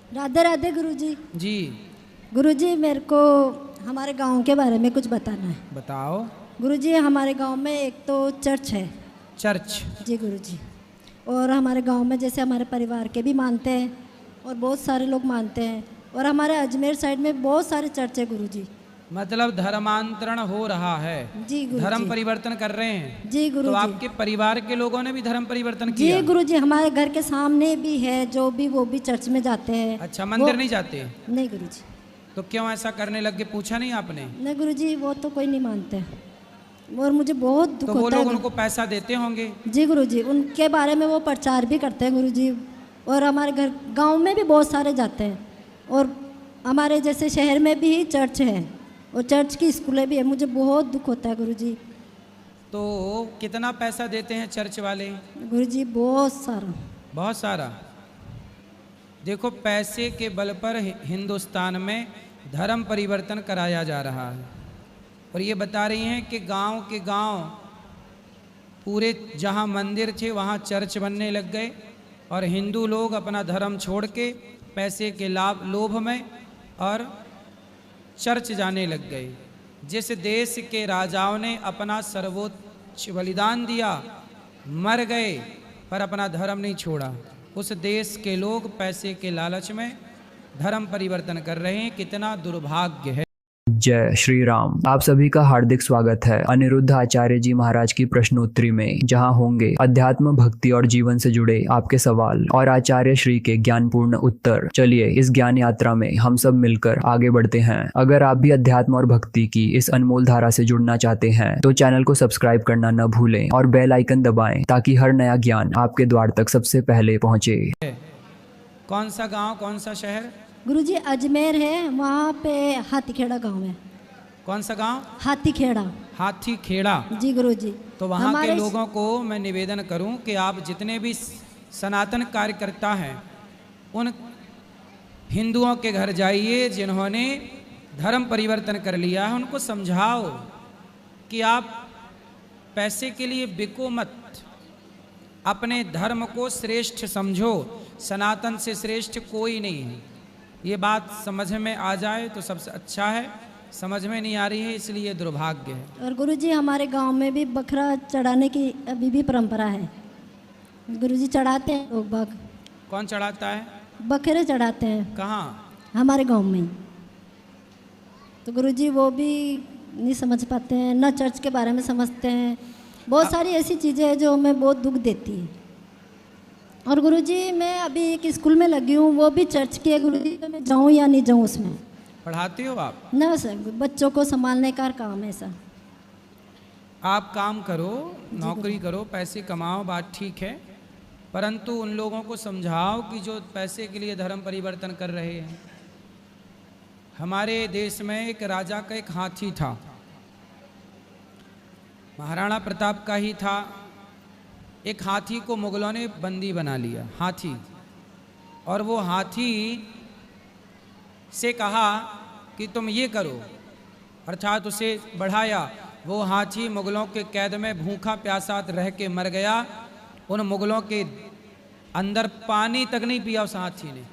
राधे राधे गुरुजी। जी गुरुजी मेरे को हमारे गांव के बारे में कुछ बताना है। बताओ। गुरुजी हमारे गांव में एक तो चर्च है। चर्च। जी गुरुजी। और हमारे गांव में जैसे हमारे परिवार के भी मानते हैं और बहुत सारे लोग मानते हैं, और हमारे अजमेर साइड में बहुत सारे चर्च है गुरुजी। मतलब धर्मांतरण हो रहा है। जी गुरुजी। धर्म परिवर्तन कर रहे हैं। जी तो गुरुजी। आपके परिवार के लोगों ने भी धर्म परिवर्तन जी किया? गुरुजी, हमारे घर के सामने भी है जो भी, वो भी चर्च में जाते हैं। अच्छा, मंदिर नहीं जाते? नहीं गुरुजी। तो क्यों ऐसा करने लग गए, पूछा नहीं आपने? नहीं गुरुजी, वो तो कोई नहीं मानते और मुझे बहुत दुख तो वो होता है। लोग उनको पैसा देते होंगे? जी गुरुजी, उनके बारे में वो प्रचार भी करते हैं गुरुजी। और हमारे घर गांव में भी बहुत सारे जाते हैं, और हमारे जैसे शहर में भी चर्च है और चर्च की स्कूलें भी है। मुझे बहुत दुख होता है गुरुजी। तो कितना पैसा देते हैं चर्च वाले? गुरुजी बहुत सारा। बहुत सारा। देखो, पैसे के बल पर हिंदुस्तान में धर्म परिवर्तन कराया जा रहा है। और ये बता रही हैं कि गांव के गांव पूरे जहां मंदिर थे वहां चर्च बनने लग गए, और हिंदू लोग अपना धर्म छोड़ के पैसे के लोभ में और चर्च जाने लग गए। जिस देश के राजाओं ने अपना सर्वोच्च बलिदान दिया, मर गए, पर अपना धर्म नहीं छोड़ा, उस देश के लोग पैसे के लालच में धर्म परिवर्तन कर रहे हैं। कितना दुर्भाग्य है। जय श्री राम। आप सभी का हार्दिक स्वागत है अनिरुद्ध आचार्य जी महाराज की प्रश्नोत्तरी में, जहां होंगे अध्यात्म, भक्ति और जीवन से जुड़े आपके सवाल और आचार्य श्री के ज्ञानपूर्ण उत्तर। चलिए इस ज्ञान यात्रा में हम सब मिलकर आगे बढ़ते हैं। अगर आप भी अध्यात्म और भक्ति की इस अनमोल धारा से जुड़ना चाहते हैं तो चैनल को सब्सक्राइब करना न भूलें और बेल आइकन दबाएं, ताकि हर नया ज्ञान आपके द्वार तक सबसे पहले पहुंचे। कौन सा गांव, कौन सा शहर? गुरुजी अजमेर है, वहाँ पे हाथीखेड़ा गांव है। कौन सा गांव? हाथीखेड़ा। हाथीखेड़ा। जी गुरुजी। तो वहाँ के लोगों को मैं निवेदन करूं कि आप जितने भी सनातन कार्यकर्ता हैं उन हिंदुओं के घर जाइए जिन्होंने धर्म परिवर्तन कर लिया है, उनको समझाओ कि आप पैसे के लिए बिको मत, अपने धर्म को श्रेष्ठ समझो, सनातन से श्रेष्ठ कोई नहीं है। ये बात समझ में आ जाए तो सबसे अच्छा है, समझ में नहीं आ रही है इसलिए दुर्भाग्य है। और गुरुजी हमारे गांव में भी बकरा चढ़ाने की अभी भी परंपरा है। गुरुजी चढ़ाते हैं लोग बाग। कौन चढ़ाता है? बकरे चढ़ाते हैं। कहाँ? हमारे गांव में। तो गुरुजी वो भी नहीं समझ पाते हैं, न चर्च के बारे में समझते हैं। बहुत सारी ऐसी चीज़ें हैं जो हमें बहुत दुख देती है। और गुरुजी मैं अभी एक स्कूल में लगी हूँ, वो भी चर्च की है गुरुजी। तो मैं जाऊँ या नहीं जाऊँ उसमें? पढ़ाते हो आप? ना सर, बच्चों को संभालने का काम है सर। आप काम करो, नौकरी करो, पैसे कमाओ, बात ठीक है, परंतु उन लोगों को समझाओ कि जो पैसे के लिए धर्म परिवर्तन कर रहे हैं। हमारे देश में एक राजा का एक हाथी था, महाराणा प्रताप का ही था। एक हाथी को मुगलों ने बंदी बना लिया, हाथी। और वो हाथी से कहा कि तुम ये करो, अर्थात उसे बढ़ाया। वो हाथी मुगलों के कैद में भूखा प्यासा रह के मर गया। उन मुगलों के अंदर पानी तक नहीं पिया उस हाथी ने।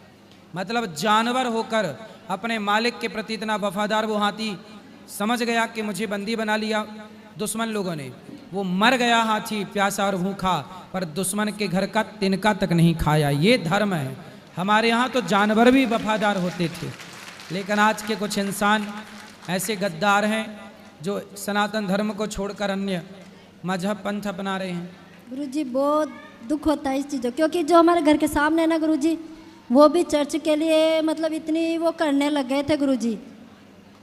मतलब जानवर होकर अपने मालिक के प्रति इतना वफादार वो हाथी समझ गया कि मुझे बंदी बना लिया दुश्मन लोगों ने। वो मर गया हाथी, प्यासा और भूखा, पर दुश्मन के घर का तिनका तक नहीं खाया। ये धर्म है। हमारे यहाँ तो जानवर भी वफादार होते थे, लेकिन आज के कुछ इंसान ऐसे गद्दार हैं जो सनातन धर्म को छोड़कर अन्य मजहब पंथ अपना रहे हैं। गुरुजी बहुत दुख होता है इस चीज़ों, क्योंकि जो हमारे घर के सामने है ना गुरुजी, वो भी चर्च के लिए मतलब इतनी वो करने लग गए थे गुरुजी।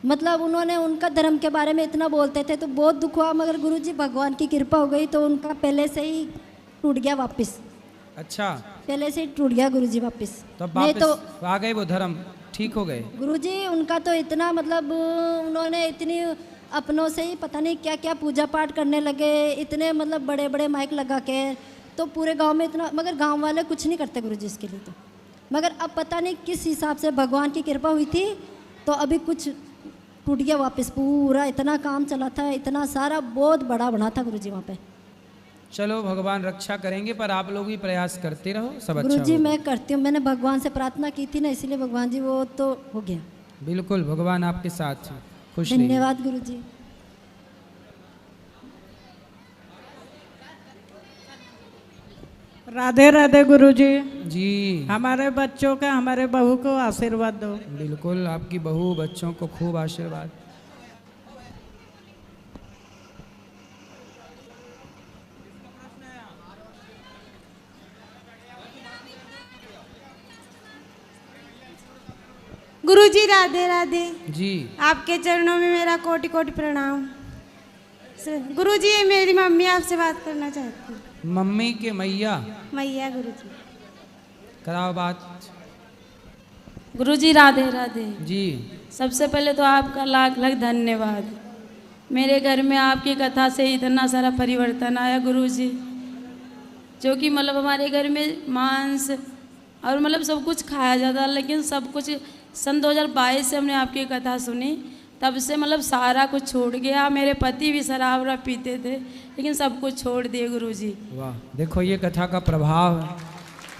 मतलब उन्होंने उनका धर्म के बारे में इतना बोलते थे तो बहुत दुख हुआ, मगर गुरुजी भगवान की कृपा हो गई तो उनका पहले से ही टूट गया वापस। अच्छा, पहले से ही टूट गया गुरुजी वापस। तो नहीं तो आ गए वो धर्म, ठीक हो गए गुरुजी। उनका तो इतना मतलब उन्होंने इतनी अपनों से ही पता नहीं क्या क्या पूजा पाठ करने लगे, इतने मतलब बड़े बड़े माइक लगा के, तो पूरे गांव में इतना, मगर गांव वाले कुछ नहीं करते गुरुजी इसके लिए तो। मगर अब पता नहीं किस हिसाब से भगवान की कृपा हुई थी तो अभी कुछ टूट गया वापस। पूरा इतना काम चला था, इतना सारा बहुत बड़ा बना था गुरुजी वहाँ पे। चलो भगवान रक्षा करेंगे, पर आप लोग भी प्रयास करते रहो, सब अच्छा गुरुजी होगा। मैं करती हूँ, मैंने भगवान से प्रार्थना की थी ना, इसलिए भगवान जी वो तो हो गया। बिल्कुल भगवान आपके साथ हैं, खुश रहिए। धन्यवाद गुरुजी। राधे राधे गुरुजी। जी हमारे बच्चों का, हमारे बहू को आशीर्वाद दो। बिल्कुल, आपकी बहू बच्चों को खूब आशीर्वाद। गुरुजी राधे राधे। जी आपके चरणों में मेरा कोटि कोटि प्रणाम। गुरुजी ये मेरी मम्मी आपसे बात करना चाहती है। मम्मी के मैया मैया गुरुजी। कराओ बात। गुरुजी राधे राधे। जी सबसे पहले तो आपका लाख लाख धन्यवाद। मेरे घर में आपकी कथा से इतना सारा परिवर्तन आया गुरुजी, जो कि मतलब हमारे घर में मांस और मतलब सब कुछ खाया जाता, लेकिन सब कुछ सन 2022 से हमने आपकी कथा सुनी, तब से मतलब सारा कुछ छोड़ गया। मेरे पति भी शराब वराब पीते थे, लेकिन सब कुछ छोड़ दिए गुरुजी। वाह, देखो ये कथा का प्रभाव है,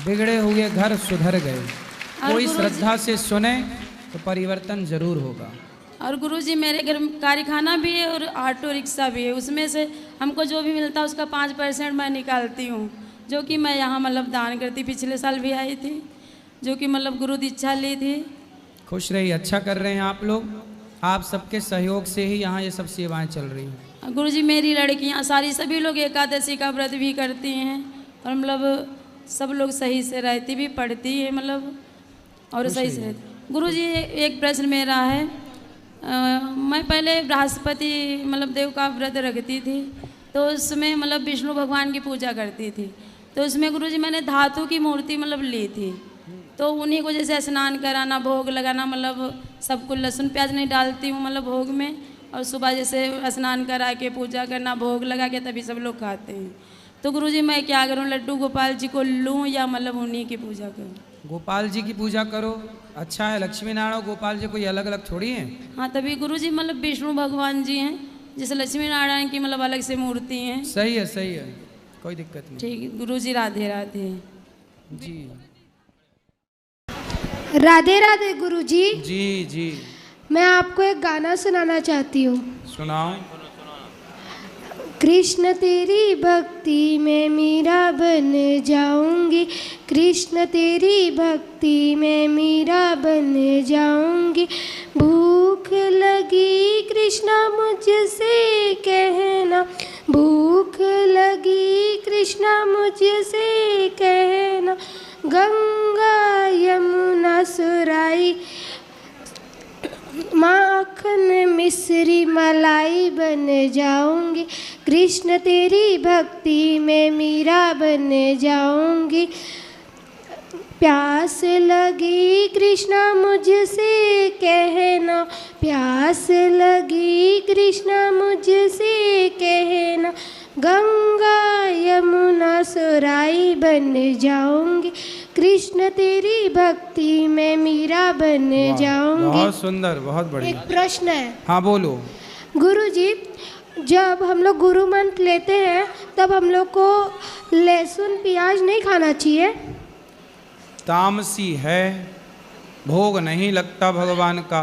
बिगड़े हुए घर सुधर गए। कोई गुरुजी- श्रद्धा से सुने तो परिवर्तन जरूर होगा। और गुरुजी मेरे घर में कारखाना भी है और ऑटो रिक्शा भी है, उसमें से हमको जो भी मिलता है उसका 5% मैं निकालती हूँ, जो कि मैं यहाँ मतलब दान करती। पिछले साल भी आई थी, जो कि मतलब गुरु दीक्षा ली थी। खुश रहिए, अच्छा कर रहे हैं आप लोग। आप सबके सहयोग से ही यहाँ ये सब सेवाएं चल रही हैं। गुरुजी मेरी लड़कियाँ सारी सभी लोग एकादशी का व्रत भी करती हैं, और मतलब सब लोग सही से रहती भी, पढ़ती है मतलब, और सही से रहती। गुरुजी एक प्रश्न मेरा है, मैं पहले बृहस्पति मतलब देव का व्रत रखती थी, तो उसमें मतलब विष्णु भगवान की पूजा करती थी, तो उसमें गुरुजी मैंने धातु की मूर्ति मतलब ली थी, तो उन्हीं को जैसे स्नान कराना, भोग लगाना, मतलब सब कुछ लहसुन प्याज नहीं डालती हूँ मतलब भोग में, और सुबह जैसे स्नान करा के पूजा करना, भोग लगा के तभी सब लोग खाते हैं। तो गुरुजी मैं क्या करूँ, लड्डू गोपाल जी को लूँ या मतलब उन्हीं की पूजा करूँ? गोपाल जी की पूजा करो, अच्छा है। लक्ष्मी नारायण और गोपाल जी कोई अलग अलग थोड़ी हैं। हाँ, तभी गुरुजी मतलब विष्णु भगवान जी हैं, जैसे लक्ष्मी नारायण की मतलब अलग से मूर्ति हैं। सही है, सही है, कोई दिक्कत नहीं। ठीक है गुरुजी, राधे राधे। जी राधे राधे गुरुजी। जी जी मैं आपको एक गाना सुनाना चाहती हूँ। सुनाओ। कृष्ण तेरी भक्ति में मीरा बन जाऊंगी, कृष्ण तेरी भक्ति में मीरा बन जाऊंगी। भूख लगी कृष्णा मुझसे कहना, भूख लगी कृष्णा मुझसे कहना। गंगा यमुना सुराई, माखन मिश्री मलाई बन जाऊंगी, कृष्ण तेरी भक्ति में मीरा बन जाऊंगी। प्यास लगी कृष्णा मुझसे कहना, प्यास लगी कृष्णा मुझसे कहना। गंगा यमुना सुराई बन जाऊंगी, कृष्ण तेरी भक्ति में मीरा बन जाऊंगी। बहुत सुंदर, बहुत एक बढ़िया। प्रश्न है हाँ बोलो। गुरुजी, जब हम लोग गुरु मंत्र लेते हैं तब हम लोग को लहसुन प्याज नहीं खाना चाहिए? तामसी है, भोग नहीं लगता भगवान का,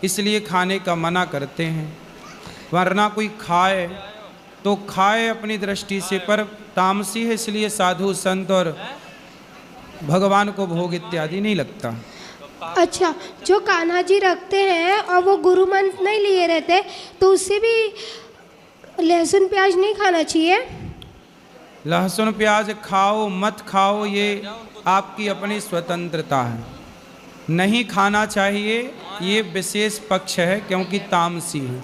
इसलिए खाने का मना करते हैं। वरना कोई खाए तो खाए अपनी दृष्टि से, पर तामसी है इसलिए साधु संत और भगवान को भोग इत्यादि नहीं लगता। अच्छा, जो कान्हा जी रखते हैं और वो गुरु मंत्र नहीं लिए रहते, तो उससे भी लहसुन प्याज नहीं खाना चाहिए? लहसुन प्याज खाओ मत खाओ, ये आपकी अपनी स्वतंत्रता है। नहीं खाना चाहिए, ये विशेष पक्ष है, क्योंकि तामसी है।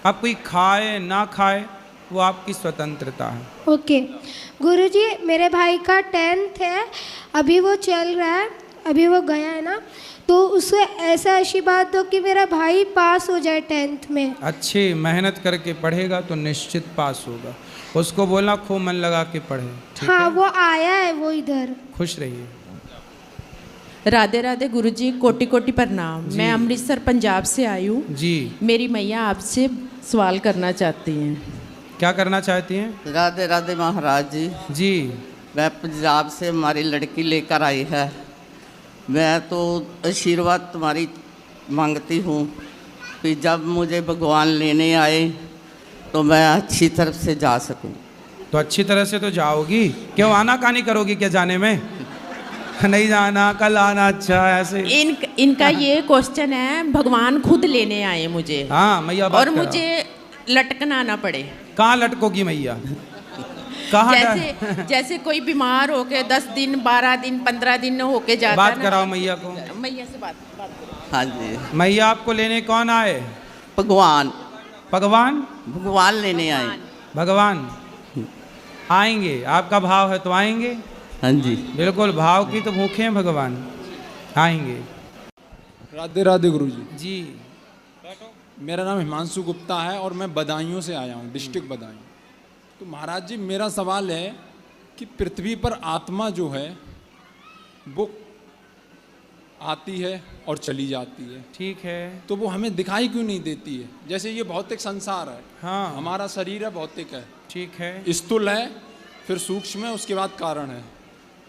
अब कोई खाए ना खाए वो आपकी स्वतंत्रता है। ओके गुरुजी, मेरे भाई का 10th है, अभी वो चल रहा है, अभी वो गया है ना, तो उसे ऐसा आशीर्वाद दो कि मेरा भाई पास हो जाए 10th में। अच्छी मेहनत करके पढ़ेगा तो निश्चित पास होगा। उसको बोलना खूब मन लगा के पढ़े, ठीक हाँ, है? वो आया है वो इधर। खुश रहिए। राधे राधे गुरुजी, कोटि कोटि प्रणाम। जी। मैं अमृतसर पंजाब से आई हूँ। जी मेरी मैया आपसे सवाल करना चाहती हैं। क्या करना चाहती हैं? राधे राधे महाराज जी। जी। मैं पंजाब से हमारी लड़की लेकर आई है। मैं तो आशीर्वाद तुम्हारी मांगती हूँ कि जब मुझे भगवान लेने आए तो मैं अच्छी तरफ से जा सकूँ। तो अच्छी तरह से तो जाओगी, क्यों आनाकानी करोगी क्या जाने में? नहीं जाना, कल आना, अच्छा ऐसे। इनका ये क्वेश्चन है, भगवान खुद लेने आए मुझे। हाँ मैया बात और मुझे लटकना ना पड़े। कहाँ लटकोगी मैया? कहाँ? जैसे कोई बीमार होके 10 दिन 12 दिन 15 दिन होके जाता बात ना। कराओ मैया को। मैया से बात करो। हाँ जी। मैया आपको लेने कौन आए? भगवान। भगवान? भगवान लेने आए। भगवान आएंगे, आपका भाव है तो आएंगे। हाँ जी। बिल्कुल, भाव की तो भूखे हैं भगवान, आएंगे। राधे राधे गुरु जी। जी। मेरा नाम हिमांशु गुप्ता है और मैं बदायूं से आया हूँ, डिस्ट्रिक्ट बदायूं। तो महाराज जी मेरा सवाल है कि पृथ्वी पर आत्मा जो है वो आती है और चली जाती है, ठीक है, तो वो हमें दिखाई क्यों नहीं देती है? जैसे ये भौतिक संसार है, हाँ, हमारा शरीर है, भौतिक है, ठीक है, स्थूल है, फिर सूक्ष्म है, उसके बाद कारण है।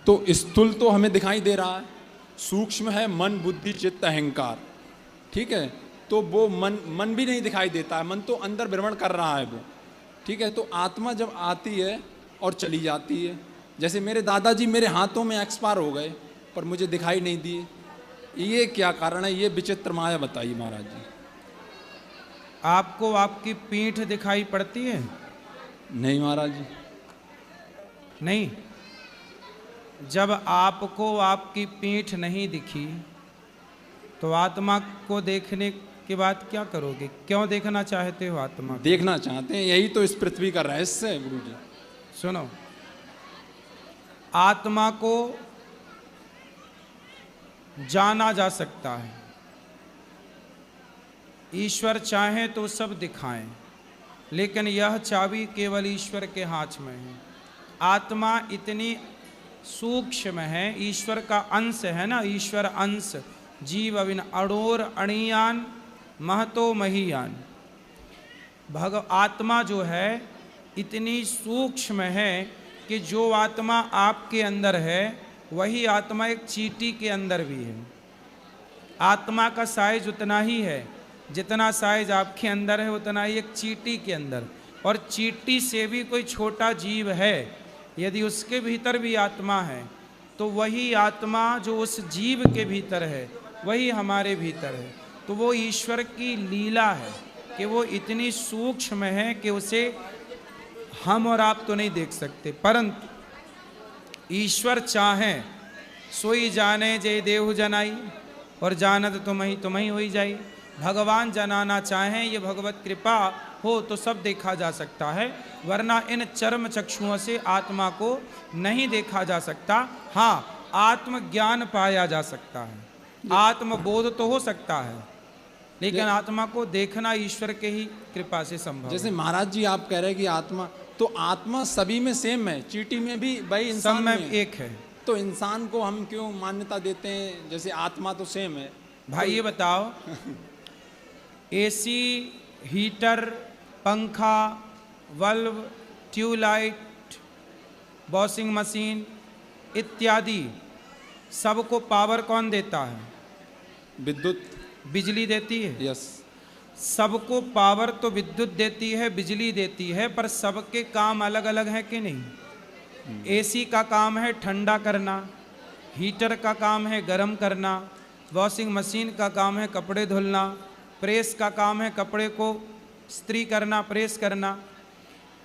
तो स्थूल तो हमें दिखाई दे रहा है, सूक्ष्म है मन बुद्धि चित्त अहंकार, ठीक है, तो वो मन भी नहीं दिखाई देता है, मन तो अंदर भ्रमण कर रहा है वो, ठीक है। तो आत्मा जब आती है और चली जाती है, जैसे मेरे दादाजी मेरे हाथों में एक्सपायर हो गए पर मुझे दिखाई नहीं दिए, ये क्या कारण है? ये विचित्र माया बताइए महाराज जी। आपको आपकी पीठ दिखाई पड़ती है? नहीं महाराज जी। नहीं, जब आपको आपकी पीठ नहीं दिखी तो आत्मा को देखने के बाद क्या करोगे? क्यों देखना चाहते हो आत्मा? देखना चाहते हैं, यही तो इस पृथ्वी का रहस्य है गुरु जी। सुनो, आत्मा को जाना जा सकता है, ईश्वर चाहे तो सब दिखाएं, लेकिन यह चाबी केवल ईश्वर के हाथ में है। आत्मा इतनी सूक्ष्म है, ईश्वर का अंश है ना, ईश्वर अंश, जीव अविन अणोर अणियान महतो महीयान। आत्मा जो है इतनी सूक्ष्म है कि जो आत्मा आपके अंदर है वही आत्मा एक चींटी के अंदर भी है। आत्मा का साइज उतना ही है जितना साइज आपके अंदर है, उतना ही एक चींटी के अंदर, और चींटी से भी कोई छोटा जीव है, यदि उसके भीतर भी आत्मा है तो वही आत्मा जो उस जीव के भीतर है वही हमारे भीतर है। तो वो ईश्वर की लीला है कि वो इतनी सूक्ष्म है कि उसे हम और आप तो नहीं देख सकते, परंतु ईश्वर चाहे सोई जाने जय देव जनाई, और जानत तुम्हें होई जाई। भगवान जनाना चाहें, ये भगवत कृपा हो तो सब देखा जा सकता है, वरना इन चर्म चक्षुओं से आत्मा को नहीं देखा जा सकता। हाँ, आत्मज्ञान पाया जा सकता है, आत्मबोध तो हो सकता है, लेकिन आत्मा को देखना ईश्वर के ही कृपा से संभव। जैसे महाराज जी आप कह रहे हैं कि आत्मा, तो आत्मा सभी में सेम है, चींटी में भी भाई इंसान सब में एक है, तो इंसान को हम क्यों मान्यता देते हैं? जैसे आत्मा तो सेम है। भाई तो ये बताओ, एसी, हीटर, पंखा, बल्ब, ट्यूबलाइट, वॉशिंग मशीन इत्यादि सबको पावर कौन देता है? विद्युत, बिजली देती है। यस, सबको पावर तो विद्युत देती है, बिजली देती है, पर सबके काम अलग अलग हैं कि नहीं? एसी का काम है ठंडा करना, हीटर का काम है गर्म करना, वॉशिंग मशीन का काम है कपड़े धुलना, प्रेस का काम है कपड़े को इस्त्री करना, प्रेस करना।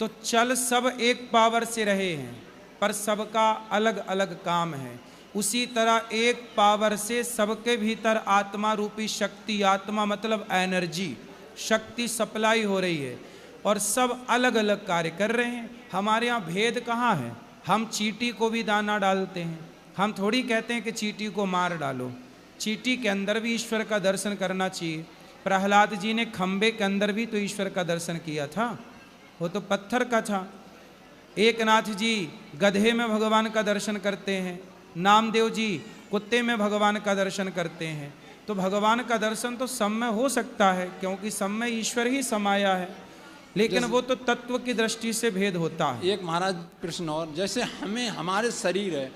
तो चल सब एक पावर से रहे हैं, पर सबका अलग अलग काम है। उसी तरह एक पावर से सबके भीतर आत्मा रूपी शक्ति, आत्मा मतलब एनर्जी, शक्ति सप्लाई हो रही है, और सब अलग अलग कार्य कर रहे हैं। हमारे यहाँ भेद कहाँ है? हम चींटी को भी दाना डालते हैं, हम थोड़ी कहते हैं कि चींटी को मार डालो। चींटी के अंदर भी ईश्वर का दर्शन करना चाहिए। प्रहलाद जी ने खंबे के अंदर भी तो ईश्वर का दर्शन किया था, वो तो पत्थर का था। एकनाथ जी गधे में भगवान का दर्शन करते हैं, नामदेव जी कुत्ते में भगवान का दर्शन करते हैं। तो भगवान का दर्शन तो सब में हो सकता है, क्योंकि सब में ईश्वर ही समाया है। लेकिन वो तो तत्व की दृष्टि से भेद होता है। एक महाराज प्रश्न और, जैसे हमें हमारे शरीर है,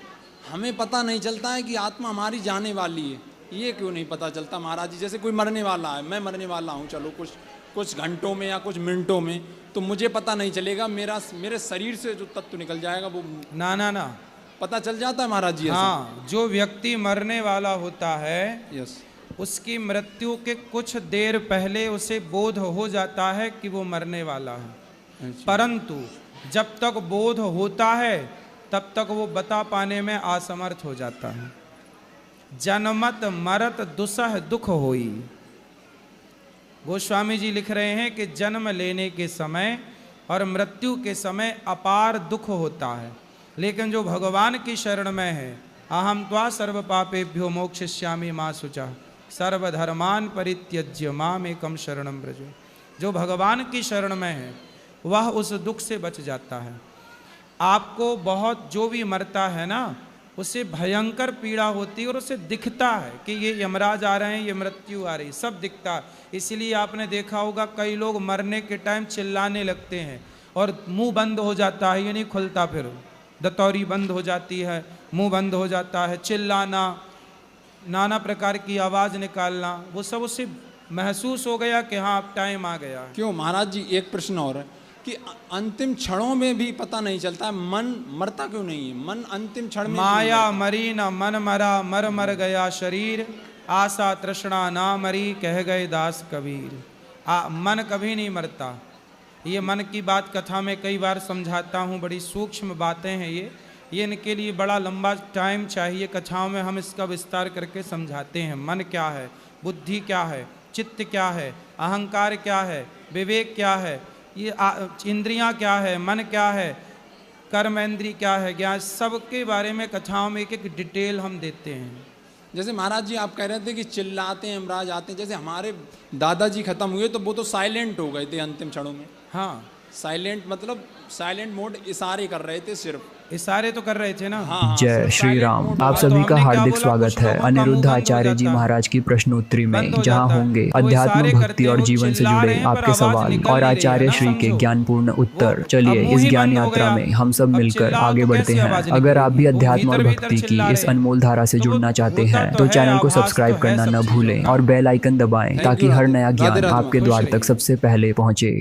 हमें पता नहीं चलता है कि आत्मा हमारी जाने वाली है, ये क्यों नहीं पता चलता महाराज जी? जैसे कोई मरने वाला है, मैं मरने वाला हूँ, चलो कुछ घंटों में या कुछ मिनटों में, तो मुझे पता नहीं चलेगा, मेरे शरीर से जो तत्व निकल जाएगा वो ना पता चल जाता है महाराज जी? हाँ, जो व्यक्ति मरने वाला होता है, यस, उसकी मृत्यु के कुछ देर पहले उसे बोध हो जाता है कि वो मरने वाला है, परंतु जब तक बोध होता है तब तक वो बता पाने में असमर्थ हो जाता है। जन्मत मरत दुसह दुख होई। गोस्वामी जी लिख रहे हैं कि जन्म लेने के समय और मृत्यु के समय अपार दुख होता है, लेकिन जो भगवान की शरण में है, अहम त्वा सर्व पापेभ्यो मोक्षयिष्यामि मा शुचः सर्वधर्मान परित्यज्य मामेकं शरणं व्रज। जो भगवान की शरण में है वह उस दुख से बच जाता है। आपको बहुत, जो भी मरता है ना, उसे भयंकर पीड़ा होती है और उसे दिखता है कि ये यमराज आ रहे हैं, ये मृत्यु आ रही है, सब दिखता है। इसलिए आपने देखा होगा कई लोग मरने के टाइम चिल्लाने लगते हैं और मुंह बंद हो जाता है, ये नहीं खुलता, फिर दतौरी बंद हो जाती है, मुंह बंद हो जाता है, चिल्लाना, नाना प्रकार की आवाज़ निकालना, वो सब उससे महसूस हो गया कि हाँ अब टाइम आ गया। क्यों महाराज जी, एक प्रश्न और है कि अंतिम क्षणों में भी पता नहीं चलता है, मन मरता क्यों नहीं है? मन अंतिम क्षण में माया मरी न मन मरा, मर गया शरीर, आशा तृष्णा ना मरी, कह गए दास कबीर। मन कभी नहीं मरता। ये मन की बात कथा में कई बार समझाता हूँ, बड़ी सूक्ष्म बातें हैं ये इनके लिए बड़ा लंबा टाइम चाहिए। कथाओं में हम इसका विस्तार करके समझाते हैं। मन क्या है, बुद्धि क्या है, चित्त क्या है, अहंकार क्या है, विवेक क्या है, ये इंद्रियां क्या है, मन क्या है, कर्म इंद्रिय क्या है, ज्ञान, सबके बारे में कथाओं में एक एक डिटेल हम देते हैं। जैसे महाराज जी आप कह रहे थे कि चिल्लाते हैं, यमराज आते हैं, जैसे हमारे दादाजी खत्म हुए तो वो तो साइलेंट हो गए थे अंतिम क्षणों में। हाँ, साइलेंट मतलब साइलेंट मोड, इशारे कर रहे थे, सिर्फ इशारे तो कर रहे थे ना। हाँ, जय श्री राम। आप सभी का हार्दिक स्वागत है अनिरुद्ध आचार्य जी महाराज की प्रश्नोत्तरी में, जहां होंगे अध्यात्म, भक्ति और जीवन से जुड़े आपके सवाल और आचार्य श्री के ज्ञानपूर्ण उत्तर। चलिए इस ज्ञान यात्रा में हम सब मिलकर आगे बढ़ते हैं। अगर आप भी अध्यात्म और भक्ति की इस अनमोल धारा से जुड़ना चाहते हैं तो चैनल को सब्सक्राइब करना न भूलें और बेल आइकन दबाएं ताकि हर नया ज्ञान आपके द्वार तक सबसे पहले पहुंचे।